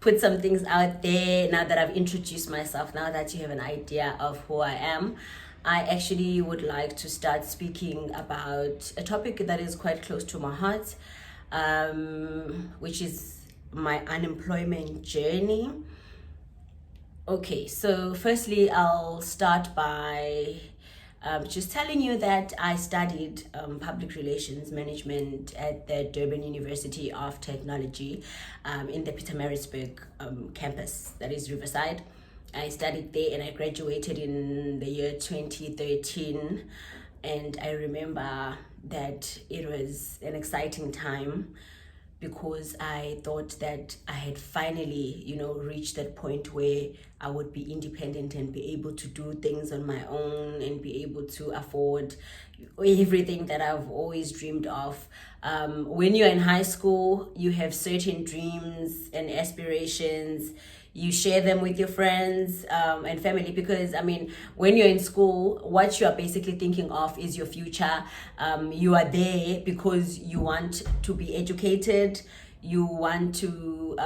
put some things out there now that I've introduced myself, now that you have an idea of who I am. I actually would like to start speaking about a topic that is quite close to my heart, which is my unemployment journey. Okay, so firstly, I'll start by just telling you that I studied public relations management at the Durban University of Technology in the Pietermaritzburg campus, that is Riverside. I studied there and I graduated in the year 2013. And I remember that it was an exciting time because I thought that I had finally, reached that point where I would be independent and be able to do things on my own and be able to afford everything that I've always dreamed of. When you're in high school, you have certain dreams and aspirations. You share them with your friends and family, because when you're in school, what you are basically thinking of is your future. You are there because you want to be educated, you want to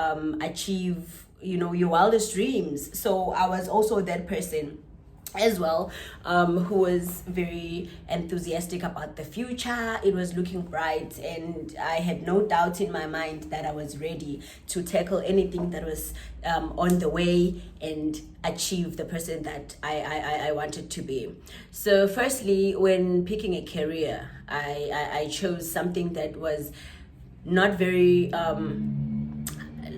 achieve your wildest dreams. So I was also that person as well, who was very enthusiastic about the future. It was looking bright, and I had no doubt in my mind that I was ready to tackle anything that was on the way and achieve the person that I wanted to be. So firstly, when picking a career, I chose something that was not very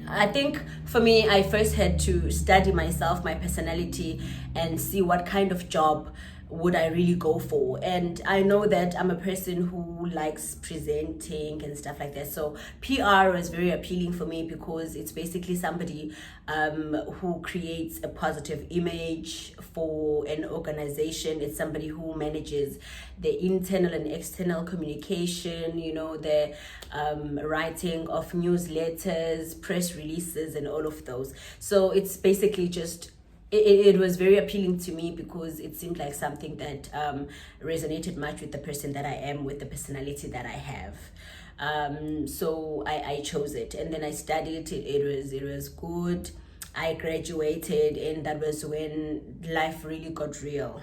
I think for me, I first had to study myself, my personality, and see what kind of job would I really go for. And I know that I'm a person who likes presenting and stuff like that. So PR was very appealing for me because it's basically somebody who creates a positive image for an organization. It's somebody who manages the internal and external communication, the writing of newsletters, press releases, and all of those. So it's basically just it was very appealing to me because it seemed like something that resonated much with the person that I am, with the personality that I have. So I chose it, and then I studied it. It was good. I graduated, and that was when life really got real,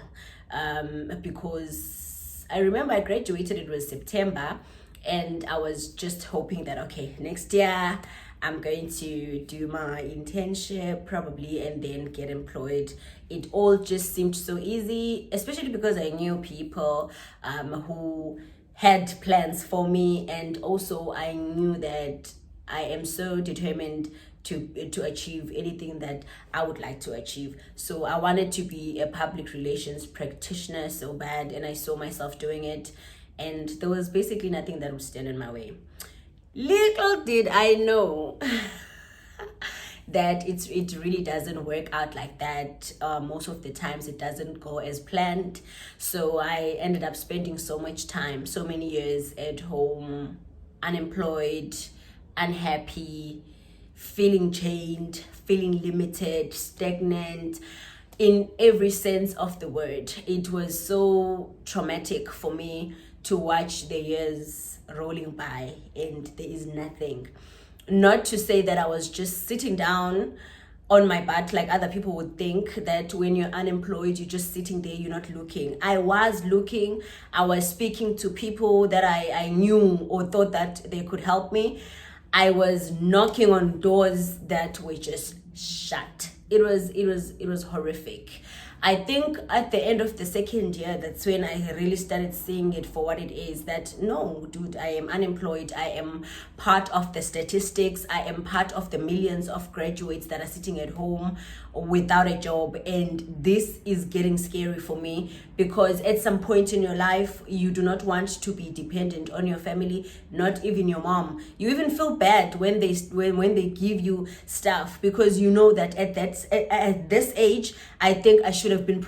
because I remember I graduated, it was September, and I was just hoping that, okay, next year I'm going to do my internship probably and then get employed. It all just seemed so easy, especially because I knew people who had plans for me, and also I knew that I am so determined to achieve anything that I would like to achieve. So I wanted to be a public relations practitioner so bad, and I saw myself doing it, and there was basically nothing that would stand in my way. Little did I know that it really doesn't work out like that. Most of the times it doesn't go as planned. So I ended up spending so much time, so many years at home, unemployed, unhappy, feeling chained, feeling limited, stagnant, in every sense of the word. It was so traumatic for me to watch the years rolling by and there is nothing. Not to say that I was just sitting down on my butt like other people would think, that when you're unemployed you're just sitting there, you're not looking. I was looking. I was speaking to people that I knew or thought that they could help me. I was knocking on doors that were just shut. It was horrific. I think at the end of the second year, that's when I really started seeing it for what it is, that no, dude, I am unemployed. I am part of the statistics. I am part of the millions of graduates that are sitting at home without a job. And this is getting scary for me, because at some point in your life, you do not want to be dependent on your family, not even your mom. You even feel bad when they give you stuff, because you know that at this age, I think I should should have been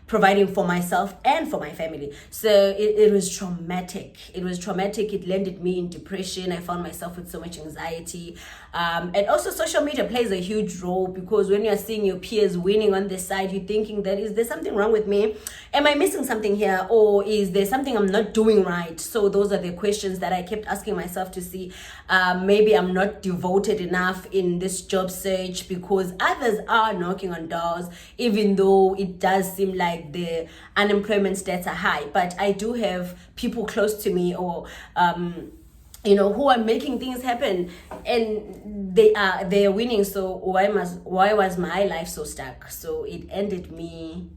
providing for myself and for my family. So it was traumatic. It was traumatic. It landed me in depression. I found myself with so much anxiety. And also social media plays a huge role, because when you're seeing your peers winning on this side, you're thinking that, is there something wrong with me? Am I missing something here? Or is there something I'm not doing right? So those are the questions that I kept asking myself to see. Maybe I'm not devoted enough in this job search, because others are knocking on doors, even though it does seem like the unemployment stats are high. But I do have people close to me, or who are making things happen, and they are winning. So why was my life so stuck? So it ended me.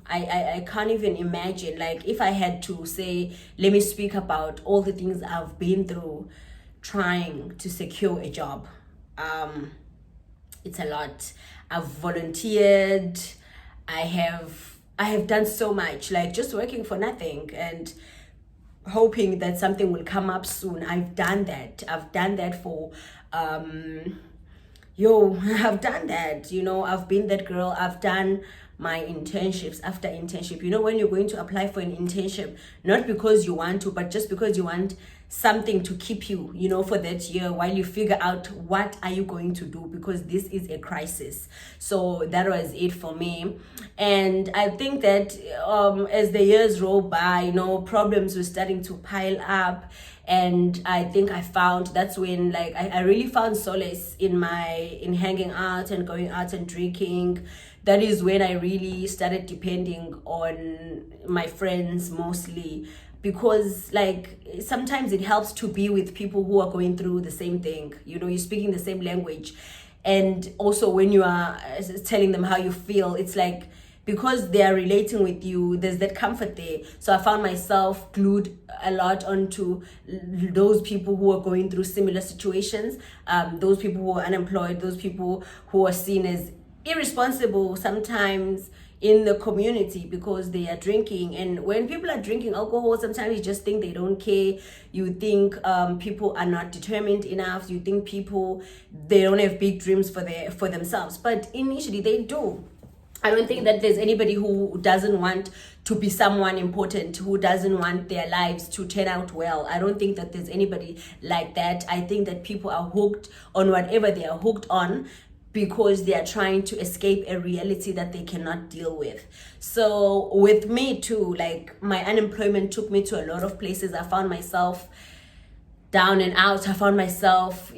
I can't even imagine, like, if I had to say, let me speak about all the things I've been through trying to secure a job. It's a lot. I've volunteered. I have done so much, like just working for nothing and hoping that something will come up soon. I've done that for I've done that. I've been that girl. I've done my internships after internship. When you're going to apply for an internship, not because you want to, but just because you want something to keep you, for that year, while you figure out what are you going to do, because this is a crisis. So that was it for me. And I think that as the years roll by, problems were starting to pile up. And I think I found, that's when, like, I really found solace in hanging out and going out and drinking. That is when I really started depending on my friends mostly, because, like, sometimes it helps to be with people who are going through the same thing. You're speaking the same language. And also when you are telling them how you feel, it's like, because they are relating with you, there's that comfort there. So I found myself glued a lot onto those people who are going through similar situations, those people who are unemployed, those people who are seen as irresponsible sometimes in the community because they are drinking. And when people are drinking alcohol, sometimes you just think they don't care. You think people are not determined enough. You think they don't have big dreams for themselves, but initially they do. I don't think that there's anybody who doesn't want to be someone important, who doesn't want their lives to turn out well. I don't think that there's anybody like that. I think that people are hooked on whatever they are hooked on, because they are trying to escape a reality that they cannot deal with. So with me too, like, my unemployment took me to a lot of places. I found myself down and out. I found myself,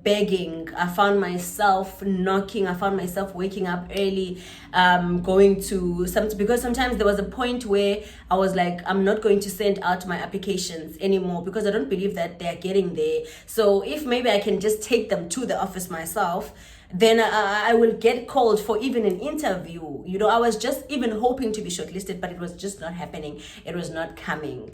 begging. I found myself knocking. I found myself waking up early, going to because sometimes there was a point where I was like, I'm not going to send out my applications anymore, because I don't believe that they're getting there. So if maybe I can just take them to the office myself, then I will get called for even an interview. I was just even hoping to be shortlisted, but it was just not happening. It was not coming.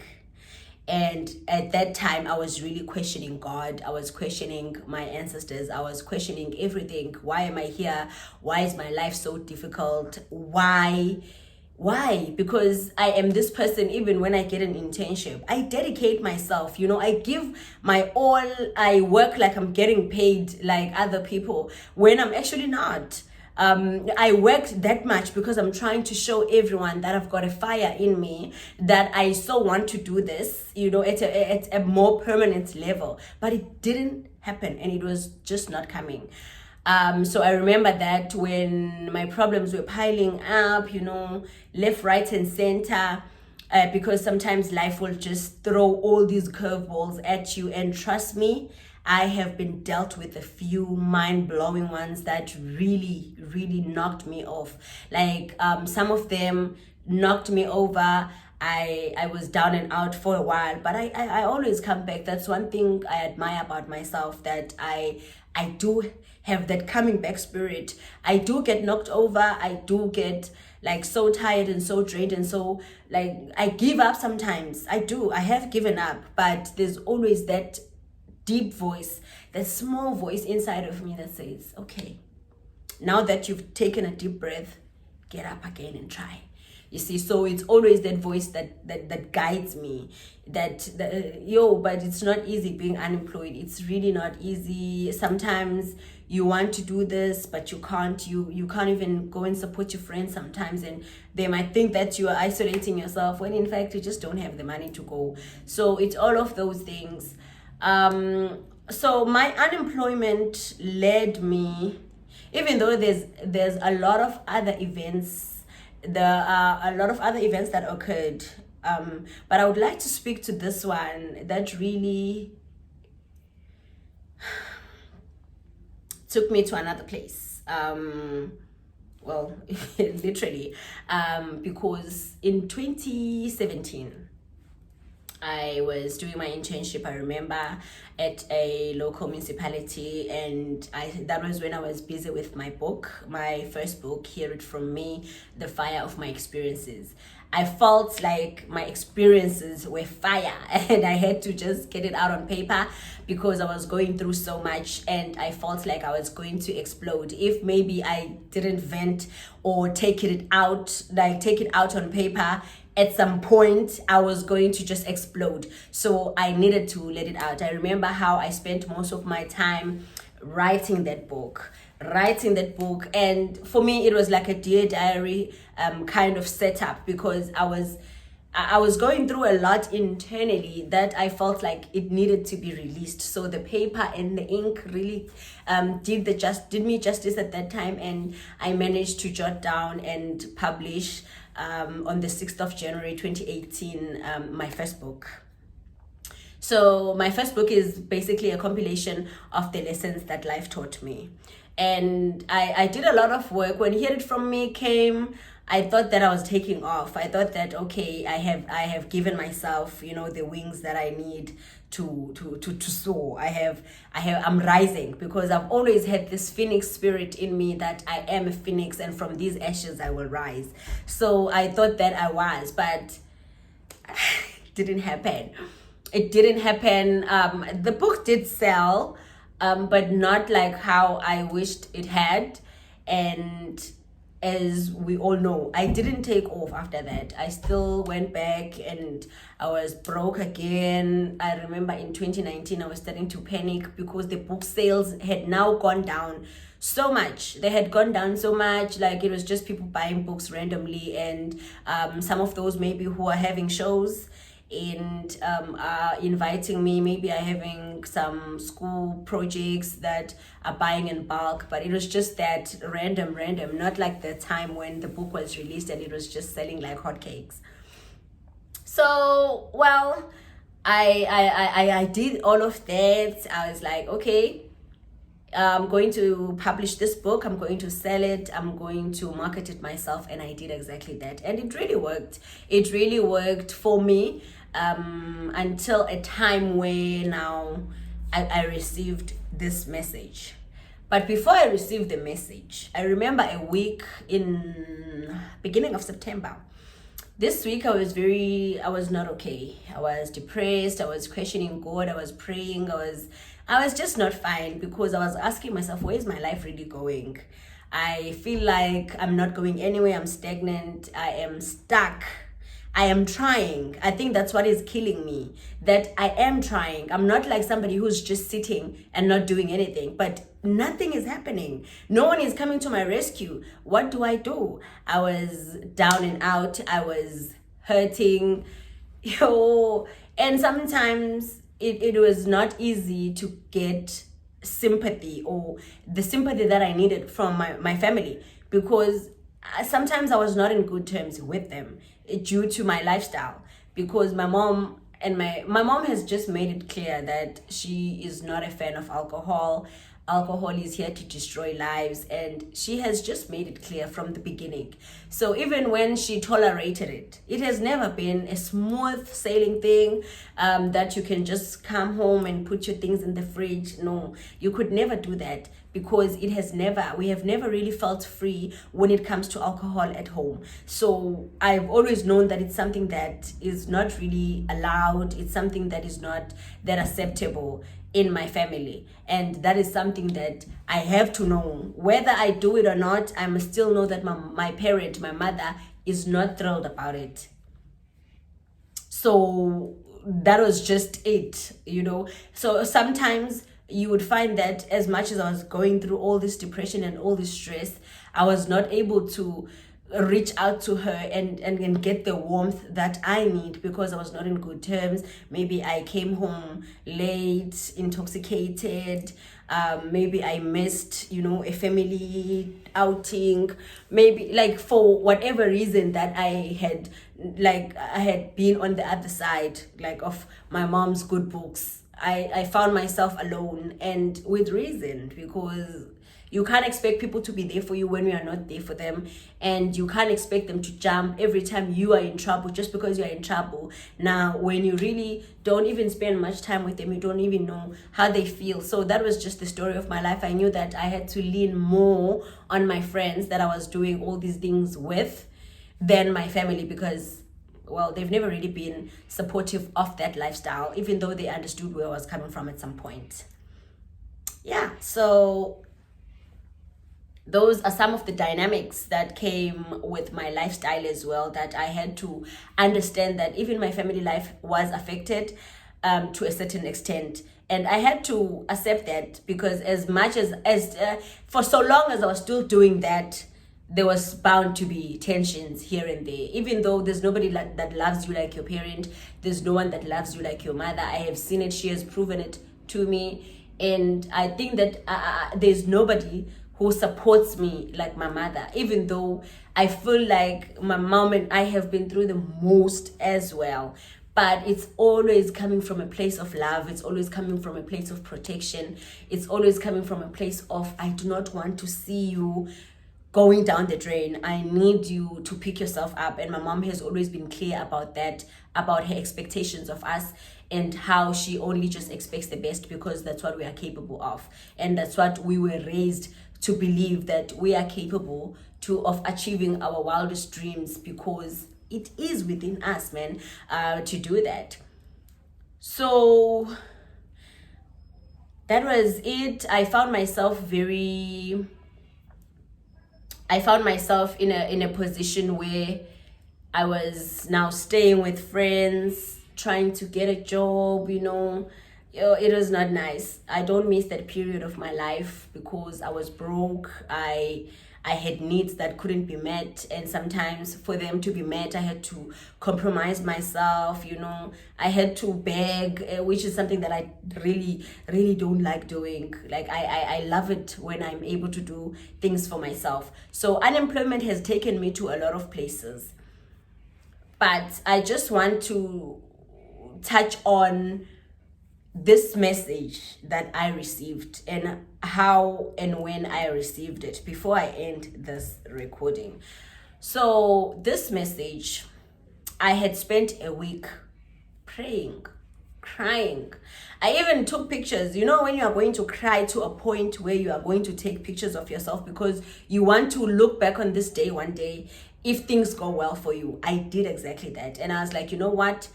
And at that time, I was really questioning God. I was questioning my ancestors. I was questioning everything. Why am I here? Why is my life so difficult? Why? Because I am this person. Even when I get an internship, I dedicate myself. I give my all. I work like I'm getting paid like other people, when I'm actually not. I worked that much because I'm trying to show everyone that I've got a fire in me, that I so want to do this, at a more permanent level. But it didn't happen, and it was just not coming. So I remember that when my problems were piling up, left, right, and center, because sometimes life will just throw all these curveballs at you. And trust me, I have been dealt with a few mind-blowing ones that really, really knocked me off. Like, some of them knocked me over. I was down and out for a while, but I always come back. That's one thing I admire about myself, that I do have that coming back spirit. I do get knocked over. I do get like so tired and so drained, and so, like, I give up sometimes. I have given up, but there's always that deep voice, that small voice inside of me that says, okay, now that you've taken a deep breath, get up again and try. You see, so it's always that voice that guides me, that but it's not easy being unemployed. It's really not easy. Sometimes you want to do this, but you can't. You can't even go and support your friends sometimes, and they might think that you are isolating yourself when in fact you just don't have the money to go. So it's all of those things. So my unemployment led me, even though there's a lot of other events, there are a lot of other events that occurred, but I would like to speak to this one that really took me to another place. Well, literally, because in 2017, I was doing my internship, I remember, at a local municipality, and that was when I was busy with my book, my first book, Hear It From Me, The Fire of My Experiences. I felt like my experiences were fire and I had to just get it out on paper because I was going through so much and I felt like I was going to explode if maybe I didn't vent or take it out on paper. At some point I was going to just explode, so I needed to let it out. I remember how I spent most of my time writing that book, and for me it was like a Dear Diary kind of setup, because I was going through a lot internally that I felt like it needed to be released. So the paper and the ink really did me justice at that time, and I managed to jot down and publish on the 6th of January 2018 my first book. So my first book is basically a compilation of the lessons that life taught me. And I did a lot of work. When Hear It From Me came, I thought that I was taking off. I thought that, okay, I have given myself, the wings that I need to soar. I'm rising, because I've always had this phoenix spirit in me, that I am a phoenix and from these ashes I will rise. So I thought that I was, but it didn't happen. The book did sell, but not like how I wished it had. And as we all know, I didn't take off after that. I still went back and I was broke again. I remember in 2019 I was starting to panic because the book sales had now gone down so much. They had gone down so much, like it was just people buying books randomly, and some of those maybe who are having shows and are inviting me, maybe are having some school projects that are buying in bulk, but it was just that random, not like the time when the book was released and it was just selling like hotcakes. So, well, I did all of that. I was like, okay, I'm going to publish this book, I'm going to sell it, I'm going to market it myself. And I did exactly that, and it really worked for me, until a time where now I received this message. But before I received the message, I remember a week in beginning of September. This week I was not okay. I was depressed, I was questioning God, I was praying, I was just not fine, because I was asking myself, where is my life really going? I feel like I'm not going anywhere. I'm stagnant. I am stuck. I am trying. I think that's what is killing me, that I am trying. I'm not like somebody who's just sitting and not doing anything, but nothing is happening. No one is coming to my rescue. What do? I was down and out. I was hurting. And sometimes it was not easy to get sympathy, or the sympathy that I needed from my family, because sometimes I was not in good terms with them due to my lifestyle, because my mom has just made it clear that she is not a fan of alcohol. Alcohol is here to destroy lives, and she has just made it clear from the beginning. So even when she tolerated it, it has never been a smooth sailing thing, that you can just come home and put your things in the fridge. No, you could never do that, because we have never really felt free when it comes to alcohol at home. So I've always known that it's something that is not really allowed. It's something that is not that acceptable in my family, and that is something that I have to know. Whether I do it or not, I must still know that my parent, my mother, is not thrilled about it. So that was just it, you know. So sometimes you would find that as much as I was going through all this depression and all this stress, I was not able to reach out to her and get the warmth that I need, because I was not in good terms. Maybe I came home late, intoxicated. Maybe I missed, you know, a family outing. Maybe, like, for whatever reason that I had been on the other side, like, of my mom's good books. I found myself alone, and with reason, because you can't expect people to be there for you when you are not there for them, and you can't expect them to jump every time you are in trouble just because you are in trouble. Now, when you really don't even spend much time with them, you don't even know how they feel. So that was just the story of my life. I knew that I had to lean more on my friends that I was doing all these things with than my family, because, well, they've never really been supportive of that lifestyle, even though they understood where I was coming from at some point. Yeah, so those are some of the dynamics that came with my lifestyle as well, that I had to understand that even my family life was affected to a certain extent. And I had to accept that, because as much as for so long as I was still doing that, there was bound to be tensions here and there. Even though there's nobody that loves you like your parent, there's no one that loves you like your mother. I have seen it. She has proven it to me. And I think that there's nobody who supports me like my mother, even though I feel like my mom and I have been through the most as well. But it's always coming from a place of love. It's always coming from a place of protection. It's always coming from a place of, I do not want to see you going down the drain. I need you to pick yourself up. And my mom has always been clear about that, about her expectations of us, and how she only just expects the best because that's what we are capable of. And that's what we were raised to believe, that we are capable of achieving our wildest dreams, because it is within us, man, to do that. So that was it. I found myself in a position where I was now staying with friends, trying to get a job, you know. It was not nice. I don't miss that period of my life, because I was broke. I had needs that couldn't be met, and sometimes for them to be met, I had to compromise myself, you know. I had to beg, which is something that I really, really don't like doing. Like, I love it when I'm able to do things for myself. So unemployment has taken me to a lot of places. But I just want to touch on this message that I received, and how and when I received it, before I end this recording. So this message, I had spent a week praying, crying. I even took pictures. You know, when you are going to cry to a point where you are going to take pictures of yourself because you want to look back on this day one day if things go well for you. I did exactly that. And I was like, you know what?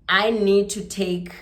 I need to take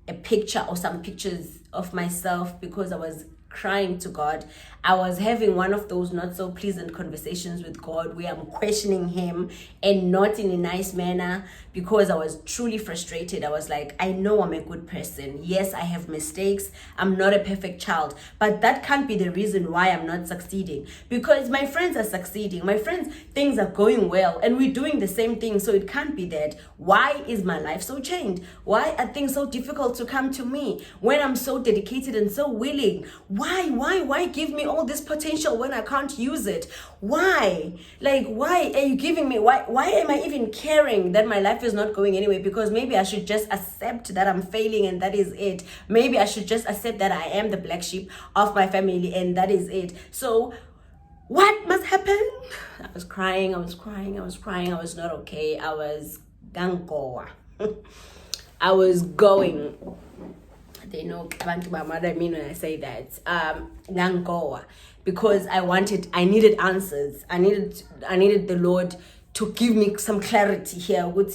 a picture or some pictures of myself, because I was crying to God. I was having one of those not so pleasant conversations with God where I'm questioning him, and not in a nice manner, because I was truly frustrated. I was like, I know I'm a good person. Yes, I have mistakes. I'm not a perfect child, but that can't be the reason why I'm not succeeding, because my friends are succeeding. My friends, things are going well, and we're doing the same thing. So it can't be that. Why is my life so chained? Why are things so difficult to come to me when I'm so dedicated and so willing? Why give me all this potential when I can't use it? Why? Like, why are you giving me, why am I even caring that my life is not going anywhere? Because maybe I should just accept that I'm failing, and that is it. Maybe I should just accept that I am the black sheep of my family, and that is it. So what must happen? I was crying, I was not okay. I was gangoa. I was going. They know my mother, I mean when I say that. Gangoa. Because I needed answers. I needed the Lord to give me some clarity here. What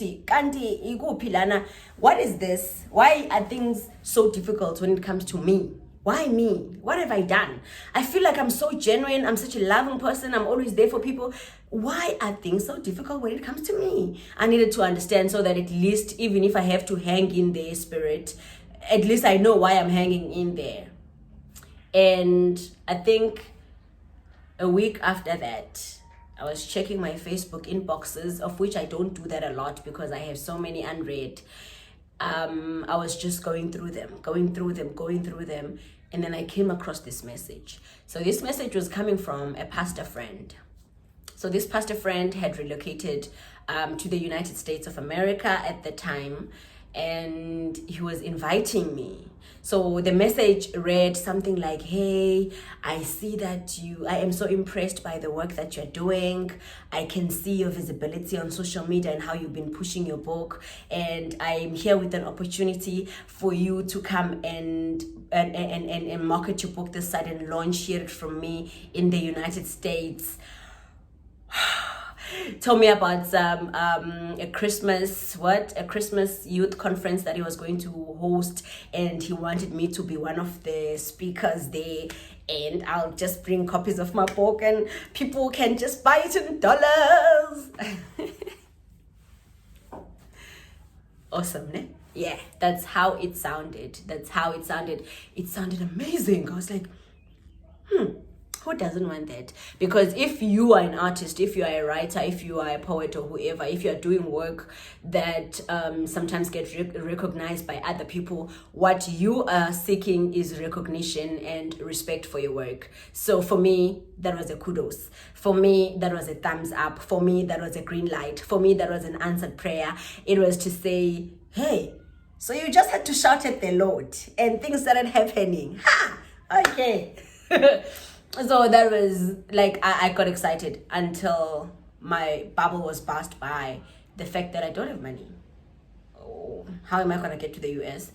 is this? Why are things so difficult when it comes to me? Why me? What have I done? I feel like I'm so genuine. I'm such a loving person. I'm always there for people. Why are things so difficult when it comes to me? I needed to understand so that at least, even if I have to hang in there, spirit, at least I know why I'm hanging in there. And I think a week after that, I was checking my Facebook inboxes, of which I don't do that a lot because I have so many unread. I was just going through them. And then I came across this message. So this message was coming from a pastor friend. So this pastor friend had relocated to the United States of America at the time, and he was inviting me. So the message read something like, hey, I see that I am so impressed by the work that you're doing. I can see your visibility on social media and how you've been pushing your book. And I'm here with an opportunity for you to come and market your book this side and launch it from me in the United States. Told me about a Christmas youth conference that he was going to host, and he wanted me to be one of the speakers there, and I'll just bring copies of my book and people can just buy it in dollars. Awesome, ne? Yeah, that's how it sounded. It sounded amazing. I was like, who doesn't want that? Because if you are an artist, if you are a writer, if you are a poet or whoever, if you are doing work that sometimes gets recognized by other people, what you are seeking is recognition and respect for your work. So for me, that was a kudos. For me, that was a thumbs up. For me, that was a green light. For me, that was an answered prayer. It was to say, hey, so you just had to shout at the Lord and things started happening. Ha! Okay. So that was like, I got excited until my bubble was burst by the fact that I don't have money. Oh, how am I going to get to the US?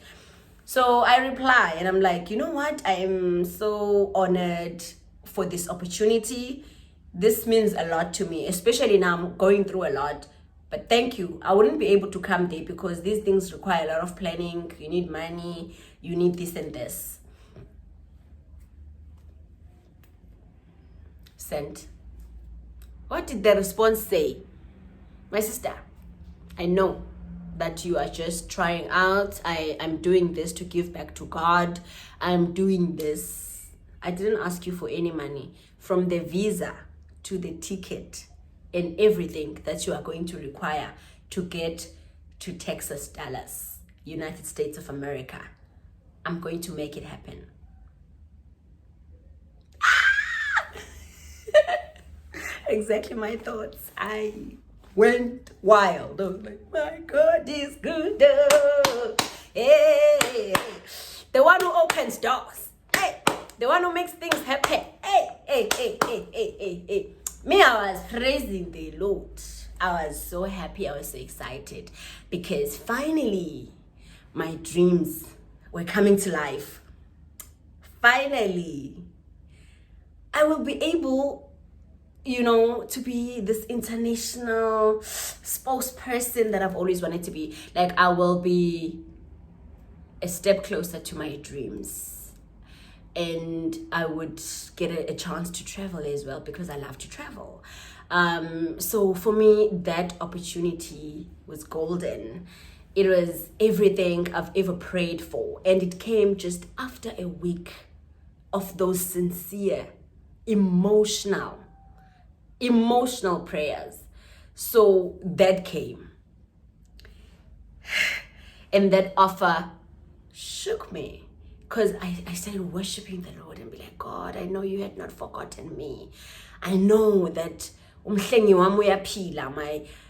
So I reply and I'm like, you know what? I am so honored for this opportunity. This means a lot to me, especially now I'm going through a lot. But thank you. I wouldn't be able to come there because these things require a lot of planning. You need money, you need this and this. Sent. What did the response say? My sister, I know that you are just trying out. I'm doing this to give back to God. I'm doing this. I didn't ask you for any money. From the visa to the ticket and everything that you are going to require to get to Texas, Dallas, United States of America, I'm going to make it happen. Exactly my thoughts. I went wild. I was like, my God is good. Hey, the one who opens doors. Hey, the one who makes things happen. Hey. Me, I was praising the Lord. I was so happy. I was so excited because finally my dreams were coming to life. Finally, I will be able, to be this international spokesperson that I've always wanted to be. Like, I will be a step closer to my dreams. And I would get a chance to travel as well because I love to travel. So for me, that opportunity was golden. It was everything I've ever prayed for. And it came just after a week of those sincere, emotional prayers. So that came. And that offer shook me because I started worshiping the Lord and be like, God, I know you had not forgotten me. I know that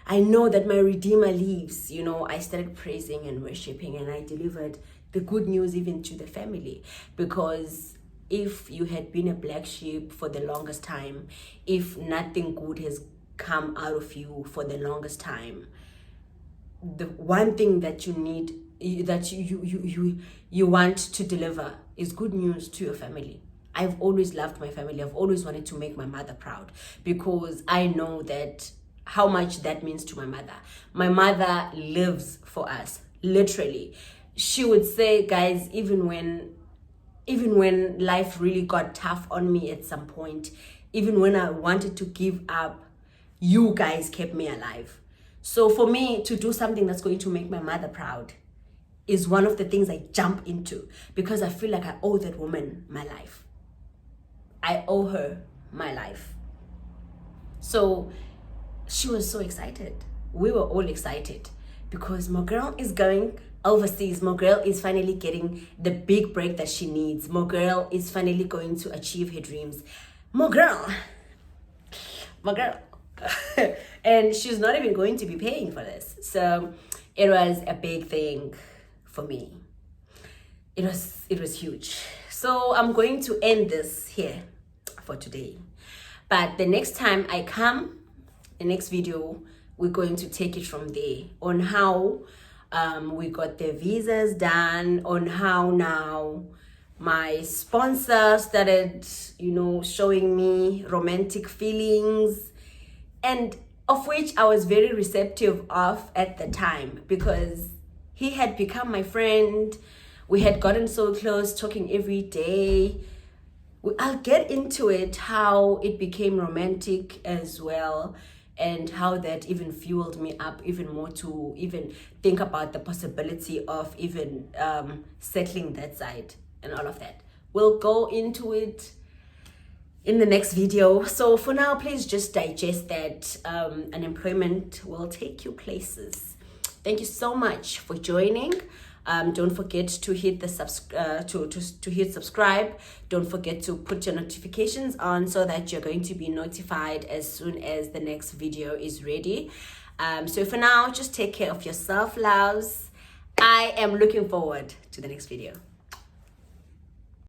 I know that my Redeemer lives. I started praising and worshiping, and I delivered the good news even to the family, because if you had been a black sheep for the longest time, if nothing good has come out of you for the longest time, the one thing that you need, that you want to deliver, is good news to your family. I've always loved my family. I've always wanted to make my mother proud, because I know that how much that means to my mother. My mother lives for us, literally. She would say, guys, even when even when life really got tough on me at some point, even when I wanted to give up, you guys kept me alive. So for me to do something that's going to make my mother proud is one of the things I jump into, because I feel like I owe that woman my life. I owe her my life. So she was so excited. We were all excited because Mogirl is going overseas. Mogirl is finally getting the big break that she needs. Mogirl is finally going to achieve her dreams. Mogirl. And she's not even going to be paying for this. So it was a big thing for me. It was huge. So I'm going to end this here for today. But the next time I come, the next video, we're going to take it from there on how we got the visas done, on how now my sponsor started, showing me romantic feelings, and of which I was very receptive of at the time, because he had become my friend. We had gotten so close, talking every day. I'll get into it, how it became romantic as well, and how that even fueled me up even more to even think about the possibility of even settling that side and all of that. We'll go into it in the next video. So for now, please just digest that unemployment will take you places. Thank you so much for joining. Don't forget to hit the to hit subscribe. Don't forget to put your notifications on so that you're going to be notified as soon as the next video is ready. So for now, just take care of yourself, loves. I am looking forward to the next video.